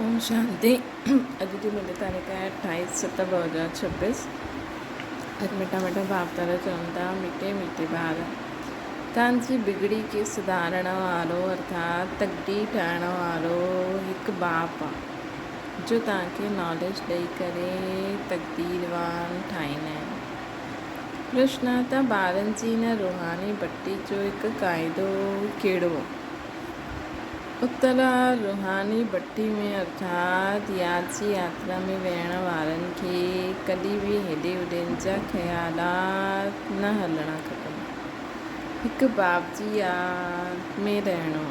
ओम शांति। अॼु जी मुंहिंजी तारीख़ आहे 28/7/2026। अॼु मिठा मिठा भाव तारा चवनि था, मीठे मीठे ॿार, तव्हांजी बिगड़ी खे सुधारण वारो अर्थात तकदीर ठाहिण वारो हिकु बाप आहे जो तव्हांखे नॉलेज ॾेई करे तकदीरवान ठाहींदा आहिनि। प्रश्न त ॿारनि जी हिन रूहानी भट्टी जो हिकु क़ाइदो कहिड़ो? उत्तर रूहानी भट्टी में अर्थात याद जी यात्रा में वेहण वारनि खे कॾहिं बि हेॾे होॾे जा ख़्यालात न हलणा खपनि। हिकु बाप जी याद में रहणो,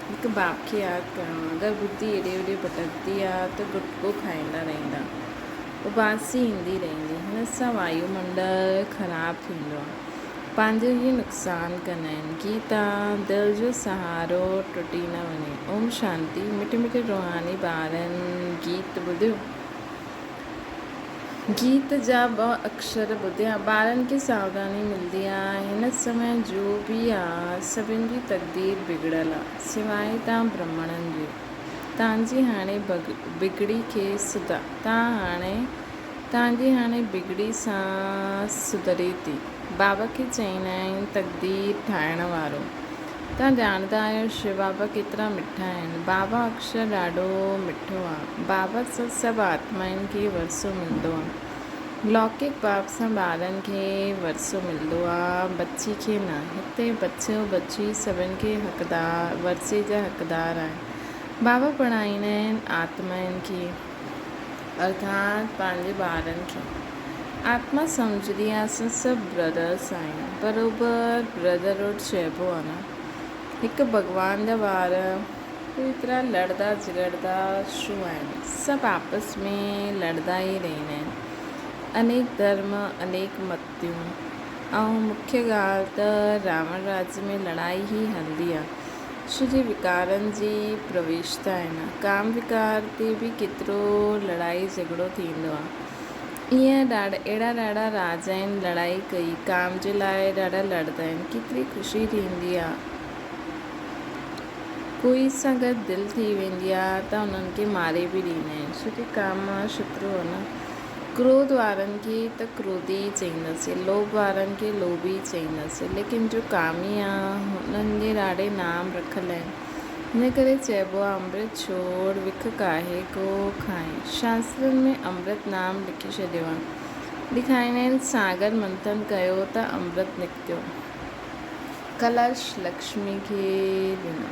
हिकु बाप खे यादि करिणो। अगरि बुद्धि हेॾे होॾे भटकंदी आहे त गुटको खाईंदा रहंदा, उबासी ईंदी रहंदी। हिन सां वायुमंडल ख़राबु थींदो आहे, पंहिंजो ई नुक़सानु कंदा आहिनि। गीता दिलि जो सहारो टुटी न वञे। ओम शांति। मिठे मिठे रूहानी ॿारनि, गीत ॿुधियो। गीत जा 2 अक्षर ॿुधिया, ॿारनि खे सावधानी मिलंदी आहे। हिन समय जो बि आहे, सभिनि जी तकदीर बिगड़ल आहे सवाइ तव्हां ब्राह्मणनि जी। तव्हांजी हाणे बिगड़ी खे तव्हांजी हाणे बिगड़ी सां सुधरे थी। बाबा खे चवंदा आहिनि तकदीर ठाहिण वारो। तव्हां ॼाणंदा आहियो शिव बाबा केतिरा मिठा आहिनि। बाबा अक्षर ॾाढो मिठो आहे। बाबा सां सभु आत्माउनि खे वरसो मिलंदो आहे। लौकिक बाप सां ॿारनि खे वरसो मिलंदो आहे, बची खे न। हिते बच्चो बची सभिनि खे वरसे जा हक़दार आहिनि। बाबा पढ़ाईंदा आहिनि आत्माउनि खे अर्थात पंहिंजे ॿारनि खे। आत्मा सम्झंदी आहे असां सभु ब्रदर्स आहियूं, बराबरि ब्रदरहुड चइबो आहे न। हिकु भॻवान जा ॿार एतिरा लड़दा झगड़दा छो आहिनि? सभु आपस में लड़दा ई रहंदा आहिनि। अनेक धर्म, अनेक मतियूं, ऐं मुख्य ॻाल्हि त रावण राज्य में लड़ाई ई हलंदी आहे। छो जे विकारनि जी प्रवेशता आहे न। काम विकार ते बि केतिरो लड़ाई झगड़ो थींदो आहे। ईअं अहिड़ा ॾाढा राजा आहिनि, लड़ाई कई काम जे लाइ ॾाढा लड़ंदा आहिनि। केतिरी ख़ुशी थींदी आहे। कोई सां गॾु दिलि थी वेंदी आहे त उन्हनि खे मारे बि ॾींदा आहिनि, छो की काम शत्रु आहे न। क्रोध वारनि खे त क्रोधी चईंदासीं, लोभ वारनि खे लोभी चईंदासीं, लेकिन जो कामी आहे हुननि जे ॾाढे नाम रखियल आहिनि। हिन करे चइबो आहे अमृत छोड़ विख काहे को खाए। शास्त्रनि में अमृत नाम लिखी छॾियो आहे। ॾेखारींदा आहिनि सागर मंथन कयो त अमृत निकितो, कलश लक्ष्मी खे ॾिनो।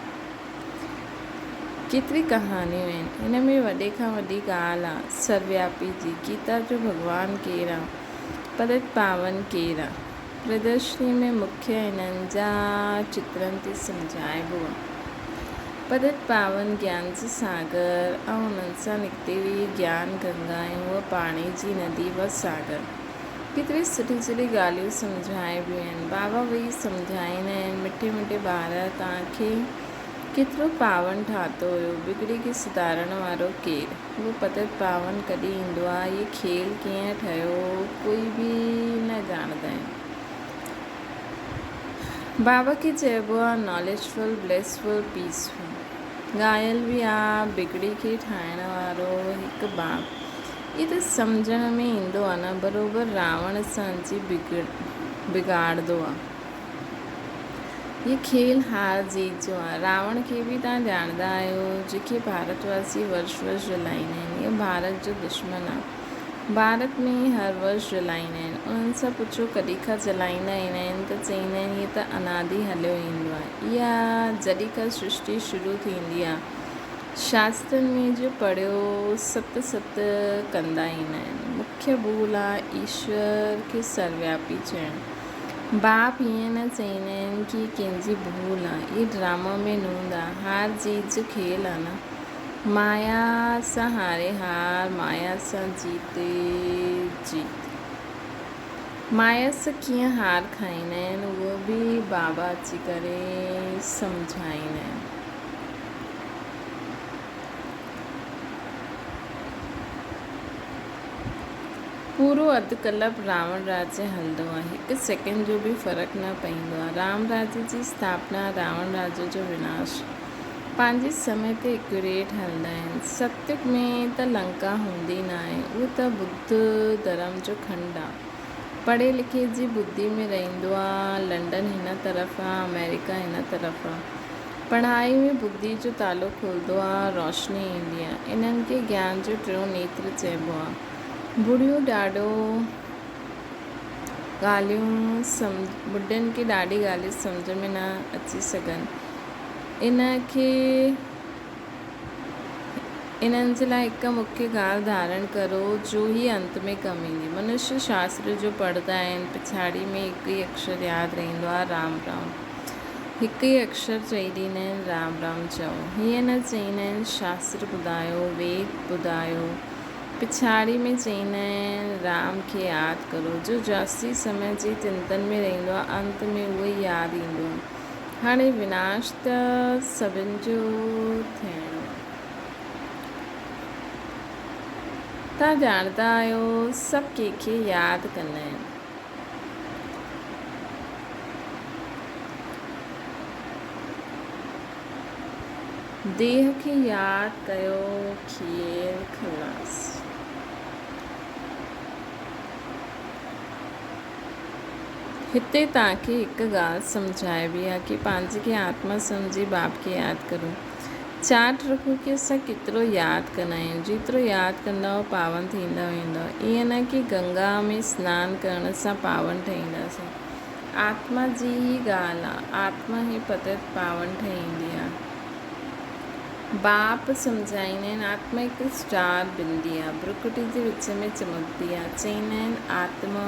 केतिरी कहानियूं आहिनि। हिन में वॾे खां वॾी ॻाल्हि आहे सर्वव्यापी जी। गीता जो भॻवानु केरु आहे, पतित पावन केरु आहे, प्रदर्शनी में मुख्य हिननि जा चित्रनि ते सम्झाइबो आहे। पतित पावन ज्ञान जो सागर ऐं हुननि सां निकिती हुई ज्ञान गंगा ऐं उहा पाणी जी नदी व सागर। केतिरी सुठी सुठी ॻाल्हियूं सम्झाइबियूं आहिनि। बाबा वही सम्झाईंदा आहिनि, मिठे मिठे ॿार, तव्हांखे केतिरो पावन ठातो हुयो। बिगड़ी खे सुधारण वारो केरु? उहो पतित पावन कॾहिं ईंदो आहे? इहे खेल कीअं ठहियो? कोई बि न ॼाणंदा आहिनि। बाबा खे चइबो आहे नॉलेजफुल, ब्लेसफुल, पीसफुल। ॻायल बि आहे बिगड़ी खे ठाहिण वारो हिकु बाप। इहे त सम्झण में ईंदो आहे न। बराबरि रावण असांजी बिगाड़ंदो आहे। ये खेल हार जीत जो आहे। रावण खे बि तव्हां ॼाणंदा आहियो, जेके भारतवासी वर्ष वर्ष जलाईंदा आहिनि। इहो भारत जो दुश्मन आहे। भारत में हर वर्ष जलाईंदा आहिनि। उन्हनि सां पुछो कॾहिं खां जलाईंदा ईंदा आहिनि त चईंदा आहिनि हीअ त अनादि हलियो ईंदो आहे। इहा जॾहिं खां सृष्टि शुरू थींदी आहे। शास्त्रनि में जो पढ़ियो सत कंदा ईंदा आहिनि। मुख्य भूल आहे ईश्वर खे सर्वव्यापी चइणु। बाप हीअं न चईंदा आहिनि कि कंहिंजी भूल आहे। इहे ड्रामा में नूंद आहे। हार जीत जो खेल आहे न। माया सां हारे हार, माया सां जीते जीत। माया सां कीअं हार खाईंदा आहिनि उहो बि बाबा अची करे सम्झाईंदा आहिनि। पूरो अधु कलाक रावण राज्य हलंदो आहे। हिकु सेकेंड जो बि फ़र्क़ु न पवंदो आहे। राम राज्य जी स्थापना, रावण राज्य जो विनाश। पंहिंजे समय ते एक्यूरेट हलंदा आहिनि। सत्युग में त लंका हूंदी न आहे, उहो त बुद्ध धर्म जो खंडु आहे। पढ़े लिखे जी बुद्धि में रहंदो आहे। लंडन हिन तरफ़ आहे, अमेरिका हिन तरफ़ आहे। पढ़ाई में बुद्धि जो तालो खुलंदो आहे, रोशनी ईंदी आहे। इन्हनि खे ज्ञान जो टियों नेत्र चइबो आहे। बुढ़ियूं ॾाढो ॻाल्हियूं बुढ़नि खे ॾाढी ॻाल्हियूं सम्झ में न अची सघनि। इन्हनि जे लाइ हिकु मुख्य ॻाल्हि धारण करो जो ही अंत में कमु ईंदी। मनुष्य शास्त्र जो पढ़ंदा आहिनि, पिछाड़ी में हिकु ई अक्षर यादि रहंदो आहे, राम राम। हिकु ई अक्षर चई ॾींदा आहिनि, राम राम चओ। हीअं न चईंदा आहिनि शास्त्र ॿुधायो, वेद ॿुधायो। पिछाड़ी में चईंदा आहिनि राम खे यादि करो। जो जास्ती समय जे चिंतन में रहंदो आहे, अंत में उहो ई यादि ईंदो आहे। हाणे विनाश त सभिनि जो थियणो आहे। तव्हां ॼाणंदा आहियो सभु कंहिंखे यादि कंदा आहिनि। देह खे यादि कयो, खेल खलास। हिते तव्हांखे हिकु ॻाल्हि सम्झाइबी आहे कि पंहिंजे खे आत्मा सम्झी बाप खे यादि करो। चाट रखो कि असां केतिरो यादि कंदा आहियूं। जेतिरो यादि कंदव पावन थींदा वेंदव। ईअं न कि गंगा में सनानु करण सां पावन ठहींदासीं। आत्मा जी ही ॻाल्हि आहे। आत्मा ई पतित पावन ठहींदी आहे। बाप सम्झाईंदा आहिनि आत्मा हिकु स्टार बिंदी आहे, भ्रुकुटी जे विच में चमकंदी आहे। चईंदा आहिनि आत्मा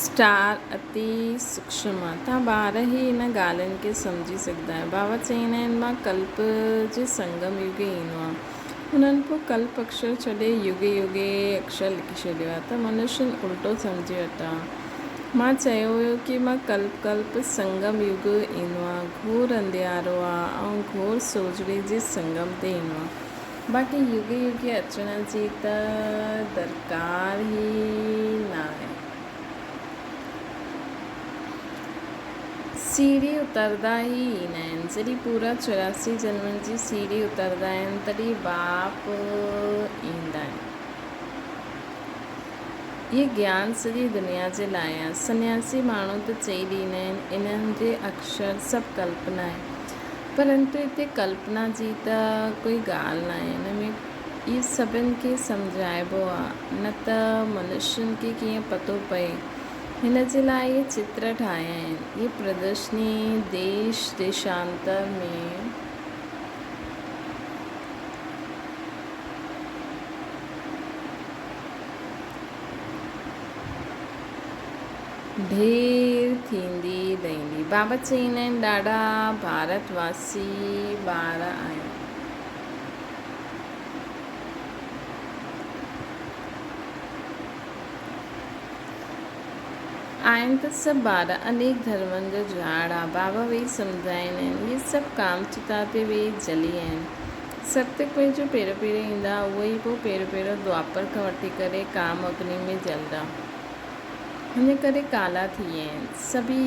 स्टार अति सूक्ष्म आहे। तव्हां ॿार ई हिन ॻाल्हियुनि खे सम्झी सघंदा आहियो। बाबा चईंदा आहिनि मां कल्प जे संगम युगे ईंदो आहे। हुननि पोइ कल्प अक्षर छॾे युगे युगे अक्षर लिखी छॾियो आहे त मनुष्य उल्टो सम्झी वरितो आहे। मां चयो हुयो कि मां कल्प संगम युग ईंदो आहे। घोर अंधियारो आहे ऐं घोर सोजड़े जे संगम ते ईंदो आहे। बाक़ी युगे युगे अचण जी त दरकार ई न आहे। सीढ़ी उतरंदा ई ईंदा आहिनि। जॾहिं पूरा 84 जन्मनि जी सीढ़ी उतरंदा आहिनि तॾहिं बाप ईंदा आहिनि। ये ज्ञान सॼी दुनिया जे लाइ आहे। सन्यासी माण्हू त चई ॾींदा आहिनि इन्हनि जे अक्षर सभु कल्पना आहे, परंतु हिते कल्पना जी त कोई ॻाल्हि न आहे। हिन में इहे सभिनि खे सम्झाइबो आहे, न त मनुष्यनि खे कीअं पतो पए। हिन जे लाइ इहे चित्र ठाहिया आहिनि। इहे प्रदर्शनी देश देशांतर में ढेर थींदी रहंदी। बाबा चईंदा आहिनि ॾाढा भारतवासी ॿार आहिनि। आहिनि त सभु ॿार अनेक धर्मनि जो झाड़ आहे। बाबा वेही सम्झाईंदा आहिनि इहे सभु काम चिता ते वेही जली आहिनि। सत्युग में जो पहिरियों पहिरियों ईंदा उहे ई पोइ पहिरियों पहिरियों द्वापर खां वठी करे काम अग्नि में जलंदा। हिन करे काला थी विया आहिनि। सभी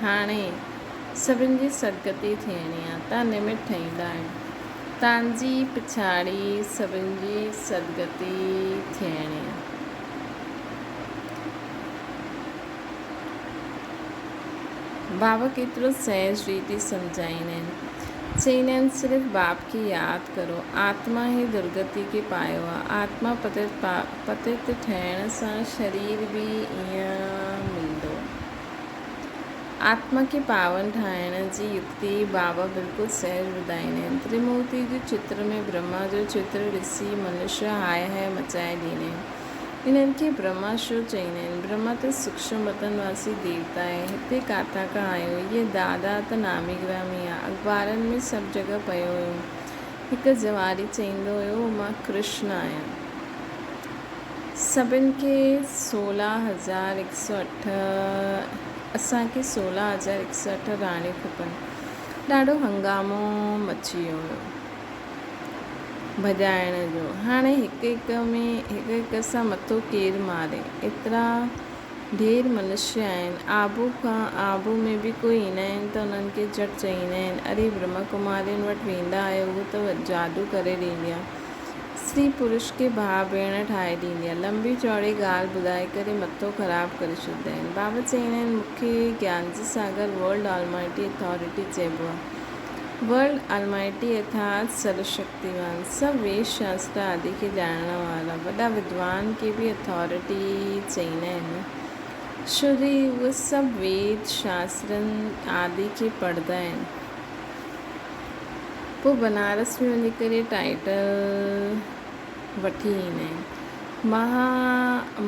हाणे सभिनि जी सदगति थियणी आहे। तव्हां निमित ठहींदा आहियो। तव्हांजी पिछाड़ी सभिनि जी सदगति थियणी आहे। बाबा केतिरो सहज रीति सम्झाईंदा आहिनि। चईंदा आहिनि सिर्फ़ु बाप खे यादि करो। आत्मा ई दुर्गति खे पायो आहे। आत्मा पतित ठहिण सां शरीर बि ईअं मिलंदो। आत्मा खे पावन ठाहिण जी युक्ति बाबा बिल्कुलु सहज ॿुधाईंदा आहिनि। त्रिमूर्ति जे चित्र में ब्रह्मा जो चित्र ॾिसी मनुष्य हाय हाय मचाए ॾींदा आहिनि। इन्हनि खे ब्रह्मा छो चईंदा आहिनि? ब्रह्मा त सूक्ष्म वतनवासी देवता आहे। हिते काथां खां आयो? इहे दादा त नामी ग्रामी आहे। अख़बारनि में सभु जॻह पियो हुयो। हिकु जवारी चईंदो हुयो मां कृष्ण आहियां। सभिनि खे 16,108 असांखे 16,108 राणियूं खपनि। ॾाढो हंगामो मची वियो हुयो। भॼाइण जो। हाणे हिक हिक सां मथो केरु मारे, एतिरा ढेर मनुष्य आहिनि। आबू में बि कोई ईंदा आहिनि त उन्हनि खे झटि चईंदा आहिनि, अरे ब्रह्मा कुमारियुनि वटि वेंदा आहियो, उहो त जादू करे ॾींदी आहे, स्त्री पुरुष खे भाउ भेण ठाहे ॾींदी आहे। लंबी चौड़ी ॻाल्हि ॿुधाए करे मथो ख़राबु करे छॾींदा आहिनि। बाबा चईंदा आहिनि, मूंखे ज्ञान जी सागर वर्ल्ड ऑलमाइटी अथॉरिटी चइबो आहे। वर्ल्ड ऑलमाइटी अर्थात सर्वशक्तिवान, सभु वेद शास्त्र आदि खे ॼाणण वारा। वॾा विद्वान खे बि अथॉरिटी चईंदा आहिनि, छो जो उहे सभु वेद शास्त्रनि आदि खे पढ़ंदा आहिनि। पोइ बनारस में वञी करे टाइटल वठी ईंदा आहिनि।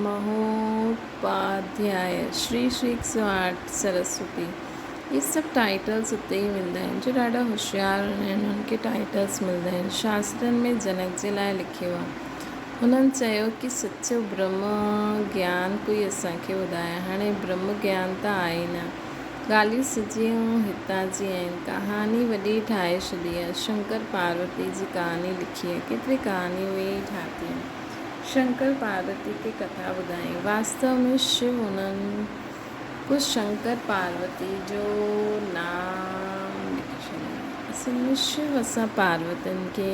महोपाध्याय, श्री 108 सरस्वती, ये सभु टाइटल्स उते ई मिलंदा आहिनि। जो ॾाढा होशियारु हूंदा आहिनि उन्हनि खे टाइटल्स मिलंदा आहिनि। शास्त्रनि में जनक जे लाइ लिखियो आहे। हुननि चयो कि सचो ब्रह्म ज्ञान कोई असांखे ॿुधाए। हाणे ब्रह्म ज्ञान त आहे न, ॻाल्हियूं सॼियूं हितां जी आहिनि। कहानी वॾी ठाहे छॾी आहे। शंकर पार्वती जी कहानी लिखी आहे, केतिरी कहानियूं उहे ठाही आहिनि। शंकर पार्वती खे कथा ॿुधाई। वास्तव में शिव उन्हनि कुझु शंकर पार्वती जो नाम लिखी छॾियो। असल में शिव असां पार्वतियुनि खे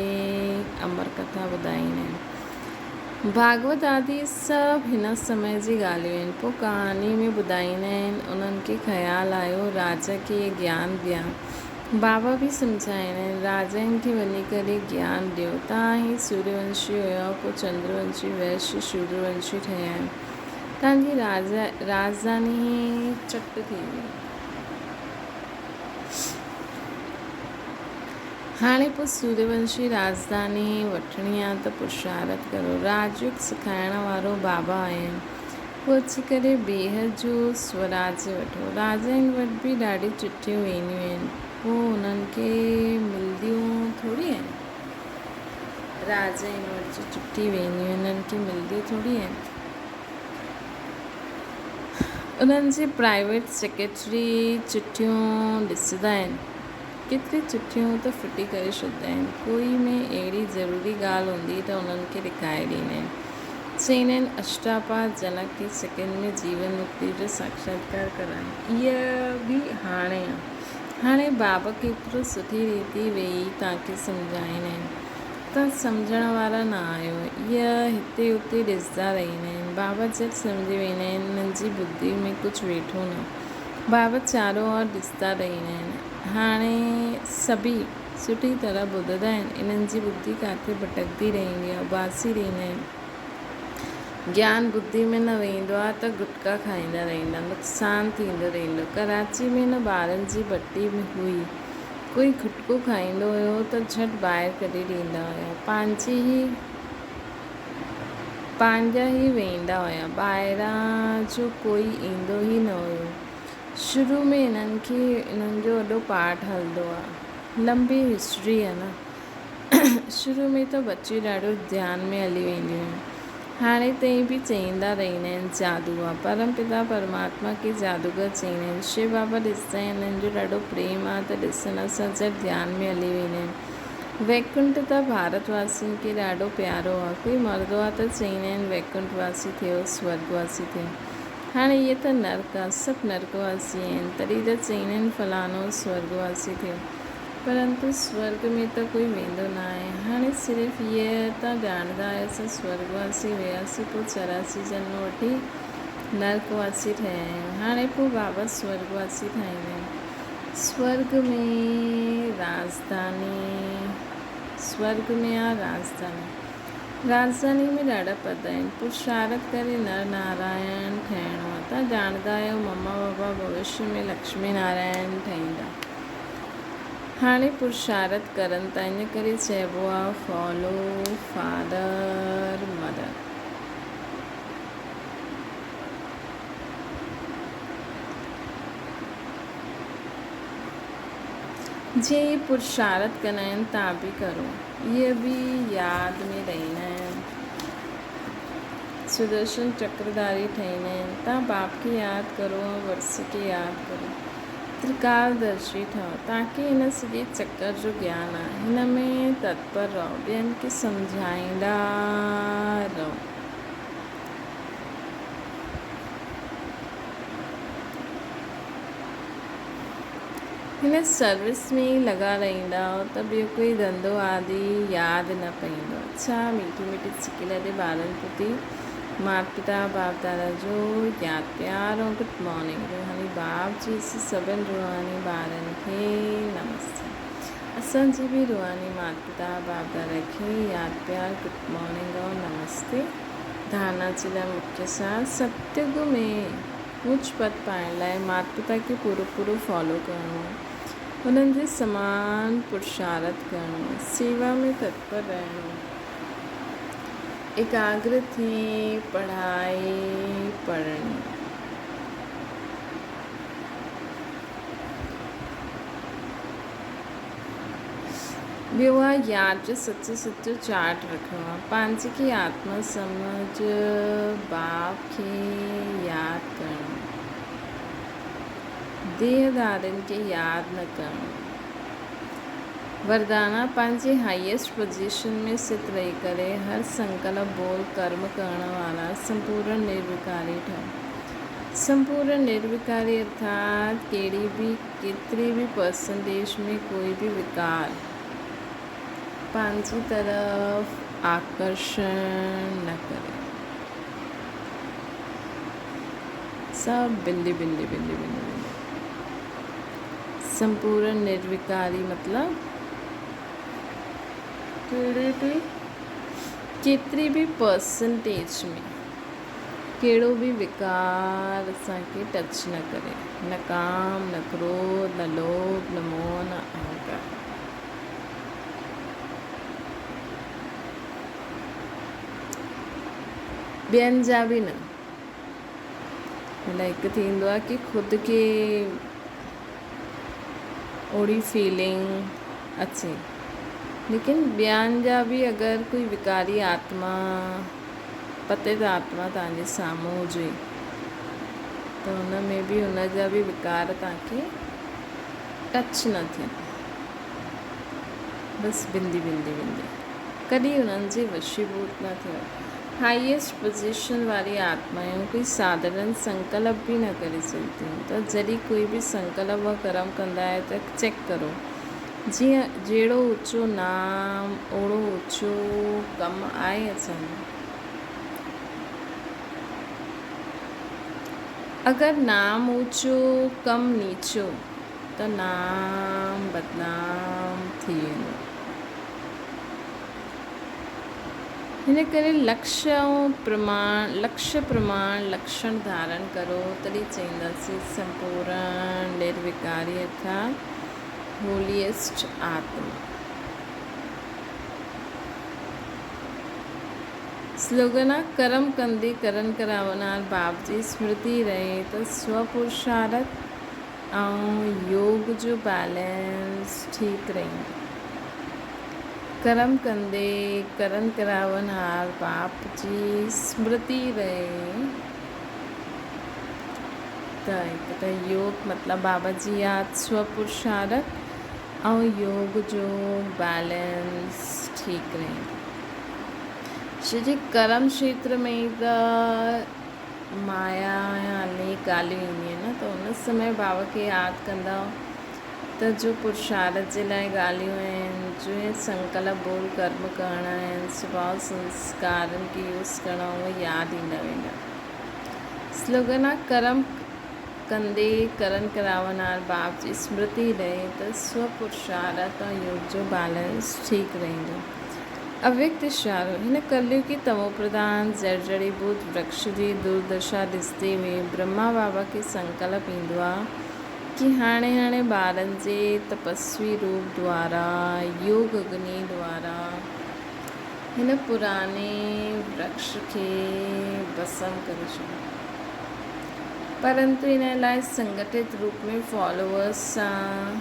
अमर कथा ॿुधाईंदा आहिनि। भागवत आदि सभु हिन समय जी ॻाल्हियूं आहिनि। पोइ कहानी में ॿुधाईंदा आहिनि। उन्हनि खे ख़्यालु आयो राजा खे ज्ञान ॾियां। बाबा बि सम्झाईंदा आहिनि, राजाउनि खे वञी करे ज्ञान ॾियो। तव्हां ही सूर्यवंशी हुयो, पोइ चंद्रवंशी, वैश्य, शूद्रवंशी ठहिया आहियो। तव्हांजी राजधानी चट थी वई। हाणे पोइ सूर्यवंशी राजधानी वठणी आहे त पुरुषारथ करो। राजयोग सिखाइण वारो बाबा आहिनि। पोइ अची करे बेहद जो स्वराज्य वठो। राजाउनि वटि बि ॾाढी चिठियूं वेंदियूं आहिनि, पोइ उन्हनि खे मिलंदियूं थोरी आहिनि। राजाउनि वटि जो चिठी वेंदियूं आहिनि, उन्हनि खे मिलंदियूं थोरी आहिनि। उन्हनि जे प्राइवेट सेक्रेटरी चिठियूं ॾिसंदा आहिनि। केतिरी चिठियूं त फिटी करे छॾींदा आहिनि। कोई में अहिड़ी ज़रूरी ॻाल्हि हूंदी त उन्हनि खे ॾेखारे ॾींदा आहिनि। चईंदा आहिनि अष्टापाद जनक खे सेकेंड में जीवन मुक्ति जो साक्षात्कार कराए। इहा बि हाणे बाबा केतिरो सुठी रीति वेही तव्हांखे सम्झाईंदा आहिनि। तव्हां सम्झण वारा न आहियो। इहा हिते उते ॾिसंदा रहंदा आहिनि। बाबा झटि सम्झी वेंदा आहिनि, उन्हनि जी बुद्धि में कुझु वेठो न। बाबा चारो ओर ॾिसंदा रहंदा आहिनि। हाणे सभी सुठी तरह ॿुधंदा आहिनि। इन्हनि जी बुद्धि किथे भटकंदी रहंदी आहे, उबासी रहंदा आहिनि। ज्ञान बुद्धि में न वेंदो आहे त गुटका खाईंदा रहंदा, नुक़सानु थींदो रहंदो। कराची में न ॿारनि जी भट्टी हुई, कोई गुटको खाईंदो हुयो त झटि ॿाहिरि कढी ॾींदा हुया। पंहिंजा ई वेंदा हुया, ॿाहिरां जो कोई ईंदो ई न हुयो। शुरू में इन्हनि जो वॾो पाठ हलंदो आहे। लंबी हिस्ट्री आहे न। शुरू में त बच्चियूं ॾाढो ध्यान में हली वेंदियूं आहिनि। हाणे ताईं बि चईंदा रहंदा आहिनि जादू आहे। परम पिता परमात्मा खे जादूगर चईंदा आहिनि। शिव बाबा ॾिसंदा आहिनि, हिननि जो ॾाढो प्रेम आहे त ॾिसण सां झटि ध्यान में हली वेंदा आहिनि। वैकुंठ त भारतवासियुनि खे ॾाढो प्यारो आहे। कोई मरंदो आहे त चईंदा आहिनि वैकुंठवासी थियो, स्वर्गवासी थियो। हाणे इहे त नर्क आहे, सभु नर्कवासी आहिनि, तॾहिं त चईंदा आहिनि फलानो स्वर्गवासी थियो। परंतु स्वर्ग में त कोई वेंदो न आहे। हाणे सिर्फ़ु इहे त ॼाणंदा आहियूं स्वर्गवासी वियासीं, पोइ 84 जन्म वठी नर्कवासी ठहिया आहियूं। हाणे पोइ बाबा स्वर्गवासी ठाहींदा आहिनि। स्वर्ग में आहे राजधानी में ॾाढा पद आहिनि। पुरुषारथ करे नर नारायण ठहिणो आहे। तव्हां ॼाणंदा आहियो मम्मा बाबा भविष्य में लक्ष्मी नारायण ठहींदा। हाणे पुरुषारथ करनि था, इन करे चइबो आहे फॉलो फादर मदर। जे पुरुषारथ कंदा आहिनि तव्हां बि करो, इहे बि यादि में रहंदा आहिनि। सुदर्शन चक्रधारी ठहींदा आहिनि। तव्हां बाप खे यादि करो, वर्ष खे यादि करो। त्रिकालदर्शी ठहो ताकी हिन सॼे चकर जो ज्ञान आहे हिन में तत्पर रहो, ॿियनि खे सम्झाईंदा रहो। हिन सर्विस में ई लॻा रहंदा त ॿियो कोई धंधो आदि यादि न पईंदो। छा मीठी मीठी सिकी लॾे ॿारनि प्रति माता पिता बाप दादा जो यादि प्यार ऐं गुड मॉर्निंग रूहानी बाप जी सभिनि रूहानी ॿारनि खे नमस्ते। असांजी बि रूहानी माता पिता बाप दादा खे यादि प्यार गुड मॉर्निंग ऐं नमस्ते। धारणा जे लाइ मुख्य सार सत्युग में ऊच पद पाइण लाइ माता पिता खे पूरो फॉलो करिणो आहे, उन्हनि जे समान पुरुषार्थ करिणो आहे, सेवा में तत्पर रहणो, एकाग्र थी पढ़ाई पढ़णी। ॿियो आहे यादि जो सचो चार्ट रखिणो आहे, पंहिंजे खे आत्मा समझ बाप खे यादि करिणो, देहधारियुनि खे यादि न करिणो। वरदाना पंहिंजे हाईएस्ट पोजीशन में स्थित रही करे हर संकल्प बोल कर्म करण वारा संपूर्ण निर्विकारी ठहो। संपूर्ण निर्विकारी अर्थात केतिरी भी परसेंटेज में कोई भी विकार पंहिंजी तरफ आकर्षण न करे। सब बिंदी बिंदी बिंदी बिंदी बिंदी। संपूर्ण निर्विकारी मतलब केतिरी भी परसेंटेज में कहिड़ो भी विकार असांखे टच न करे, न काम, न क्रोध, न लोभ, न मोह, न अहंकार। ॿियनि जा बि न। हिकु थींदो आहे कि ख़ुदि खे ओड़ी फीलिंग अचे, लेकिन ॿियनि जा बि अगरि कोई विकारी आत्मा पतित आत्मा तव्हांजे साम्हूं हुजे त हुन में बि हुन जा बि विकार तव्हांखे टच न थियनि, बसि बिंदी बिंदी बिंदी, कॾहिं हुननि जे वशीभूत न थियो। हाईएस्ट पोजीशन वारी आत्माऊं कोई साधारण संकल्प भी न करे सघंदियूं, त जॾहिं कोई भी संकल्प व कर्म कंदा आहियो त चेक करो, जीअं जहिड़ो ऊचो नाम ओड़ो ऊचो कमु आहे असांजो। अगरि नाम ऊचो कमु नीचो त नाम बदनाम थी वेंदो। हिन करे लक्ष्य प्रमाण लक्षण धारण करो, तॾहिं चईंदासीं संपूर्ण निर्विकारी अर्थात होलीएस्ट आत्मा। स्लोगन आहे कर्म कंदे करण करावनार बाप जी स्मृति रहे त स्वपुरुषार्थ ऐं योग जो बैलेंस ठीक रहंदो। कर्म कंदे करण करावनहार बाप जी स्मृति रहे त योग मतलब बाबा जी याद, स्वपुरुषार्थ ऐं योग जो बैलेंस ठीक रहे। जी कर्म क्षेत्र में त माया या अनेक ॻाल्हियूं ईंदियूं आहिनि, त उन समय बाबा खे यादि कंदा त जो पुरुषार्थ जे लाइ ॻाल्हियूं आहिनि, जो संकल्प बोल कर्म करणा आहिनि, स्वभाव संस्कारनि खे यूज़ करणा, उहे यादि ईंदा वेंदा। स्लोगन आहे कर्म कंदे करण करावनार बाप जी स्मृति रहे त स्वपुरुषार्थ ऐं योग जो बैलेंस ठीक रहंदो। अव्यक्त इशारो हिन कलयुग की तमो प्रधान जड़जड़ीभूत वृक्ष जी दुर्दशा ॾिसंदे हुए ब्रह्मा बाबा खे संकल्प ईंदो आहे कि हाणे ॿारनि जे तपस्वी रूप द्वारा, योग अग्नि द्वारा हिन पुराने वृक्ष खे भस्म करे छॾियो। परंतु इन लाइ संगठित रूप में फॉलोअर्स सां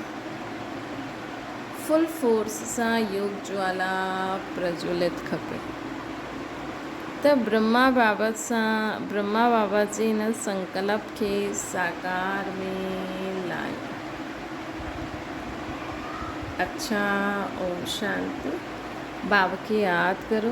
फुल फोर्स सां योग ज्वाला प्रज्वलित खपे। त ब्रह्मा बाबा जे हिन संकल्प खे साकार में लायो। अच्छा। ओम शांति। बाबा की याद करो,